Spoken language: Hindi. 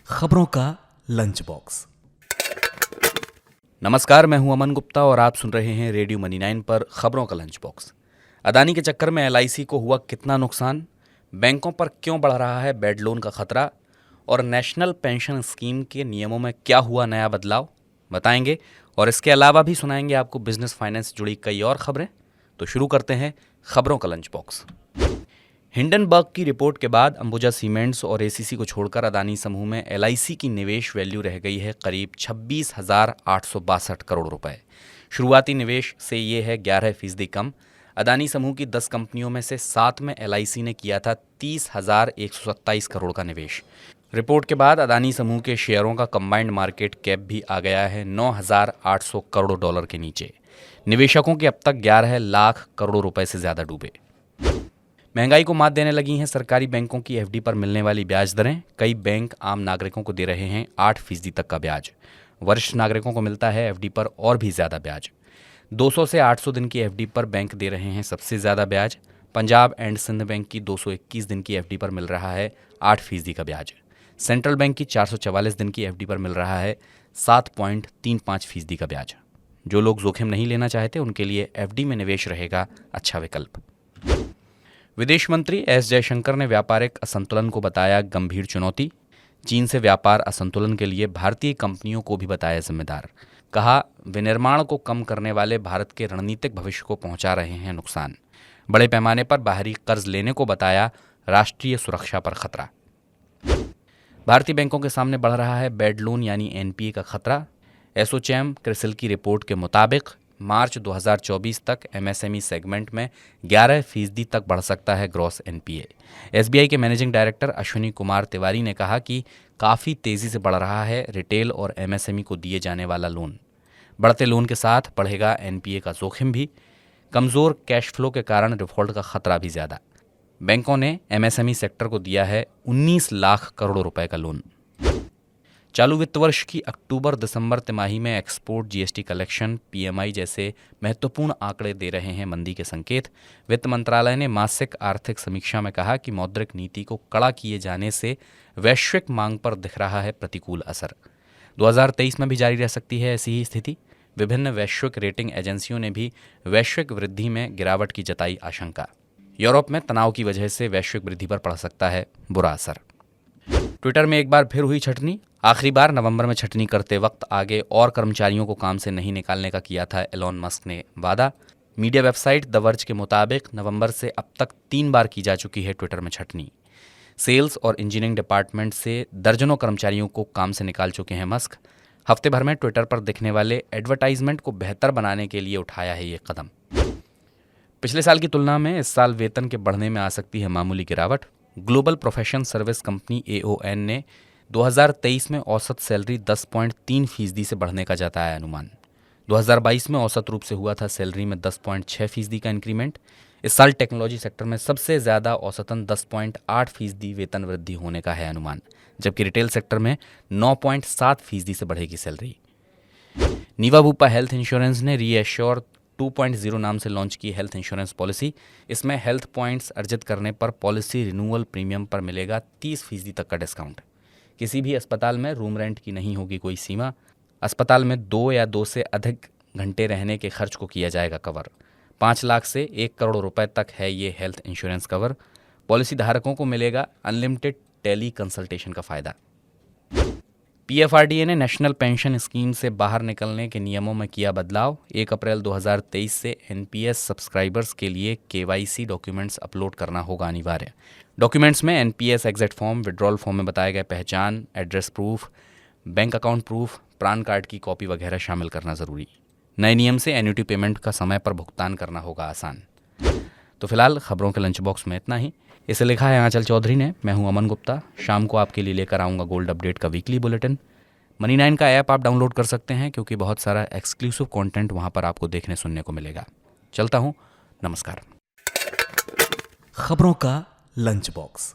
खबरों का लंच बॉक्स। नमस्कार, मैं हूं अमन गुप्ता और आप सुन रहे हैं रेडियो मनी 9 पर खबरों का लंच बॉक्स। अदानी के चक्कर में एलआईसी को हुआ कितना नुकसान, बैंकों पर क्यों बढ़ रहा है बैड लोन का खतरा और नेशनल पेंशन स्कीम के नियमों में क्या हुआ नया बदलाव, बताएंगे। और इसके अलावा भी सुनाएंगे आपको बिजनेस फाइनेंस से जुड़ी कई और खबरें। तो शुरू करते हैं खबरों का लंच बॉक्स। हिंडनबर्ग की रिपोर्ट के बाद अंबुजा सीमेंट्स और एसीसी को छोड़कर अदानी समूह में एलआईसी की निवेश वैल्यू रह गई है करीब 26,862 करोड़ रुपए। शुरुआती निवेश से ये है 11% कम। अदानी समूह की 10 कंपनियों में से 7 में एलआईसी ने किया था 30,127 करोड़ का निवेश। रिपोर्ट के बाद अदानी समूह के शेयरों का कंबाइंड मार्केट कैप भी आ गया है 9,800 करोड़ डॉलर के नीचे। निवेशकों के अब तक 11 लाख करोड़ रुपए से ज्यादा डूबे। महंगाई को मात देने लगी हैं सरकारी बैंकों की एफडी पर मिलने वाली ब्याज दरें। कई बैंक आम नागरिकों को दे रहे हैं 8% तक का ब्याज। वरिष्ठ नागरिकों को मिलता है एफडी पर और भी ज्यादा ब्याज। 200 से 800 दिन की एफडी पर बैंक दे रहे हैं सबसे ज्यादा ब्याज। पंजाब एंड सिंध बैंक की 221 दिन की एफडी पर मिल रहा है 8% का ब्याज। सेंट्रल बैंक की 444 दिन की एफडी पर मिल रहा है 7.35% का ब्याज। जो लोग जोखिम नहीं लेना चाहते उनके लिए एफडी में निवेश रहेगा अच्छा विकल्प। विदेश मंत्री एस जयशंकर ने व्यापारिक असंतुलन को बताया गंभीर चुनौती। चीन से व्यापार असंतुलन के लिए भारतीय कंपनियों को भी बताया जिम्मेदार। कहा, विनिर्माण को कम करने वाले भारत के रणनीतिक भविष्य को पहुंचा रहे हैं नुकसान। बड़े पैमाने पर बाहरी कर्ज लेने को बताया राष्ट्रीय सुरक्षा पर खतरा। भारतीय बैंकों के सामने बढ़ रहा है बैड लोन यानी एनपीए का खतरा। एसोचैम क्रिसिल की रिपोर्ट के मुताबिक मार्च 2024 तक एमएसएमई सेगमेंट में 11% तक बढ़ सकता है ग्रॉस एनपीए। एसबीआई के मैनेजिंग डायरेक्टर अश्विनी कुमार तिवारी ने कहा कि काफ़ी तेज़ी से बढ़ रहा है रिटेल और एमएसएमई को दिए जाने वाला लोन। बढ़ते लोन के साथ बढ़ेगा एनपीए का जोखिम भी। कमज़ोर कैश फ्लो के कारण डिफॉल्ट का खतरा भी ज़्यादा। बैंकों ने एमएसएमई सेक्टर को दिया है 19 लाख करोड़ रुपए का लोन। चालू वित्त वर्ष की अक्टूबर दिसंबर तिमाही में एक्सपोर्ट, जीएसटी कलेक्शन, पीएमआई जैसे महत्वपूर्ण आंकड़े दे रहे हैं मंदी के संकेत। वित्त मंत्रालय ने मासिक आर्थिक समीक्षा में कहा कि मौद्रिक नीति को कड़ा किए जाने से वैश्विक मांग पर दिख रहा है प्रतिकूल असर। 2023 में भी जारी रह सकती है ऐसी ही स्थिति। विभिन्न वैश्विक रेटिंग एजेंसियों ने भी वैश्विक वृद्धि में गिरावट की जताई आशंका। यूरोप में तनाव की वजह से वैश्विक वृद्धि पर पड़ सकता है बुरा असर। ट्विटर में एक बार फिर हुई छटनी। आखिरी बार नवंबर में छटनी करते वक्त आगे और कर्मचारियों को काम से नहीं निकालने का किया था एलोन मस्क ने वादा। मीडिया वेबसाइट द वर्ज के मुताबिक नवंबर से अब तक 3 बार की जा चुकी है ट्विटर में छटनी। सेल्स और इंजीनियरिंग डिपार्टमेंट से दर्जनों कर्मचारियों को काम से निकाल चुके हैं मस्क। हफ्ते भर में ट्विटर पर दिखने वाले एडवर्टाइजमेंट को बेहतर बनाने के लिए उठाया है ये कदम। पिछले साल की तुलना में इस साल वेतन के बढ़ने में आ सकती है मामूली गिरावट। Global profession service company AON ने 2023 में औसत सैलरी 10.3% से बढ़ने का जताया अनुमान। 2022 में औसत रूप से हुआ था सैलरी में 10.6% का इंक्रीमेंट। इस साल टेक्नोलॉजी सेक्टर में सबसे ज्यादा औसतन 10.8% वेतन वृद्धि होने का है अनुमान, जबकि रिटेल सेक्टर में 9.7% से बढ़ेगी सैलरी। नीवा बूपा हेल्थ इंश्योरेंस ने रीएश्योर 2.0 नाम से लॉन्च की हेल्थ इंश्योरेंस पॉलिसी। इसमें हेल्थ पॉइंट्स अर्जित करने पर पॉलिसी रिन्यूअल प्रीमियम पर मिलेगा 30% तक का डिस्काउंट। किसी भी अस्पताल में रूम रेंट की नहीं होगी कोई सीमा। अस्पताल में 2 या 2 से अधिक घंटे रहने के खर्च को किया जाएगा कवर। 5 लाख से 1 करोड़ रुपए तक है ये हेल्थ इंश्योरेंस कवर। पॉलिसी धारकों को मिलेगा अनलिमिटेड टेली कंसल्टेशन का फायदा। पीएफआरडीए ने नेशनल पेंशन स्कीम से बाहर निकलने के नियमों में किया बदलाव। 1 अप्रैल 2023 से एनपीएस सब्सक्राइबर्स के लिए केवाईसी डॉक्यूमेंट्स अपलोड करना होगा अनिवार्य। डॉक्यूमेंट्स में NPS exit form, withdrawal form में बताया गया पहचान, address proof, bank account proof, pan card की कॉपी वगैरह शामिल करना जरूरी। नए नियम से एन्युटी पेमेंट का समय पर भुगतान करना होगा आसान। तो फिलहाल खबरों के लंच बॉक्स में इतना ही। इसे लिखा है आंचल चौधरी ने। मैं हूं अमन गुप्ता। शाम को आपके लिए लेकर आऊंगा गोल्ड अपडेट का वीकली बुलेटिन। मनी 9 का ऐप आप डाउनलोड कर सकते हैं क्योंकि बहुत सारा एक्सक्लूसिव कंटेंट वहां पर आपको देखने सुनने को मिलेगा। चलता हूं, नमस्कार। खबरों का लंच बॉक्स।